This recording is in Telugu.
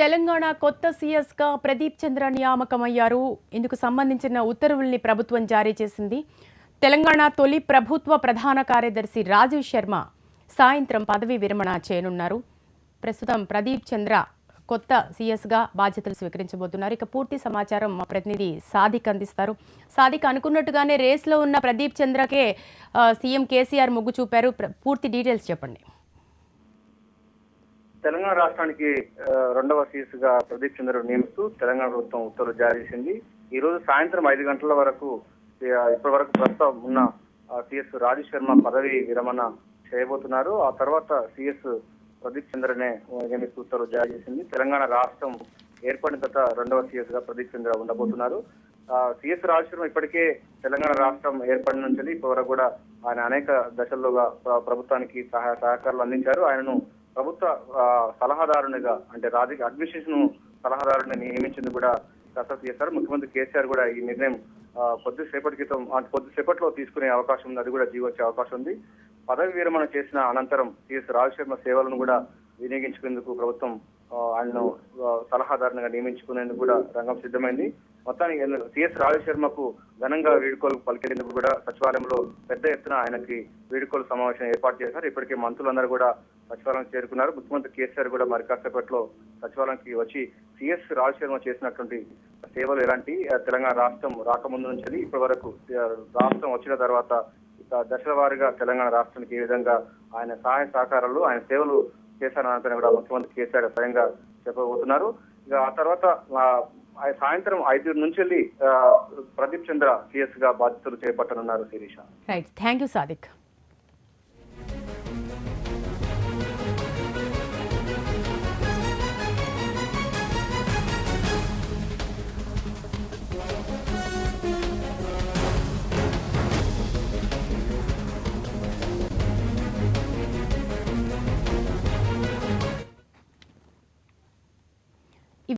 తెలంగాణ కొత్త సీఎస్గా ప్రదీప్ చంద్ర నియామకమయ్యారు. ఇందుకు సంబంధించిన ఉత్తర్వుల్ని ప్రభుత్వం జారీ చేసింది. తెలంగాణ తొలి ప్రభుత్వ ప్రధాన కార్యదర్శి రాజీవ్ శర్మ సాయంత్రం పదవీ విరమణ చేయనున్నారు. ప్రస్తుతం ప్రదీప్ చంద్ర కొత్త సీఎస్గా బాధ్యతలు స్వీకరించబోతున్నారు. ఇక పూర్తి సమాచారం మా ప్రతినిధి సాదిక్ అందిస్తారు. సాదిక్, అనుకున్నట్టుగానే రేస్లో ఉన్న ప్రదీప్ చంద్రకే సీఎం కేసీఆర్ మొగ్గు చూపారు. పూర్తి డీటెయిల్స్ చెప్పండి. తెలంగాణ రాష్ట్రానికి రెండవ సీఎస్ గా ప్రదీప్ చంద్ర నియమిస్తూ తెలంగాణ ప్రభుత్వం ఉత్తర్వులు జారీ చేసింది. ఈ రోజు సాయంత్రం 5 గంటల వరకు ఇప్పటి వరకు ప్రస్తుతం ఉన్న సీఎస్ రాజీవ్ శర్మ పదవి విరమణ చేయబోతున్నారు. ఆ తర్వాత సీఎస్ ప్రదీప్ చంద్రనే నియమిస్తూ ఉత్తర్వులు జారీ చేసింది. తెలంగాణ రాష్ట్రం ఏర్పడిన తర్వాత రెండవ సీఎస్ గా ప్రదీప్ చంద్ర ఉండబోతున్నారు. సీఎస్ రాజీవ్ శర్మ ఇప్పటికే తెలంగాణ రాష్ట్రం ఏర్పడిన నుంచి ఇప్పటి వరకు కూడా ఆయన అనేక దశల్లోగా ప్రభుత్వానికి సహకారాలు అందించారు. ఆయనను ప్రభుత్వ సలహాదారునిగా అంటే రాజకీయ అడ్మినిస్ట్రేషన్ సలహాదారుని నియమించింది కూడా కసరత్తు చేశారు. ముఖ్యమంత్రి కేసీఆర్ కూడా ఈ నిర్ణయం కొద్దిసేపట్లో తీసుకునే అవకాశం ఉంది. అది కూడా జీవో వచ్చే అవకాశం ఉంది. పదవి విరమణ చేసిన అనంతరం సీఎస్ రాజీవ్ శర్మ సేవలను కూడా వినియోగించుకునేందుకు ప్రభుత్వం ఆయనను సలహాదారునిగా నియమించుకునేందుకు కూడా రంగం సిద్ధమైంది. మొత్తానికి సీఎస్ రాజీవ్ శర్మకు ఘనంగా వీడ్కోలు పలికేందుకు కూడా సచివాలయంలో పెద్ద ఎత్తున ఆయనకి వీడ్కోలు సమావేశం ఏర్పాటు చేశారు. ఇప్పటికే మంత్రులందరూ కూడా సచివాలయం చేరుకున్నారు. ముఖ్యమంత్రి కేసీఆర్ కూడా మరి కాసేపట్లో సచివాలయానికి వచ్చి సీఎస్ రాజీవ్ శర్మ చేసినటువంటి సేవలు ఎలాంటి తెలంగాణ రాష్ట్రం రాకముందు నుంచి ఇప్పటి వరకు రాష్ట్రం వచ్చిన తర్వాత దశల వారీగా తెలంగాణ రాష్ట్రానికి ఏ విధంగా ఆయన సహాయ సహకారాలు ఆయన సేవలు చేశారని కూడా ముఖ్యమంత్రి కేసీఆర్ స్వయంగా చెప్పబోతున్నారు. ఇక ఆ తర్వాత సాయంత్రం 5 నుంచి ప్రదీప్ చంద్ర సీఎస్ గా బాధ్యతలు చేపట్టనున్నారు. Shirisha. Right, thank you Sadiq.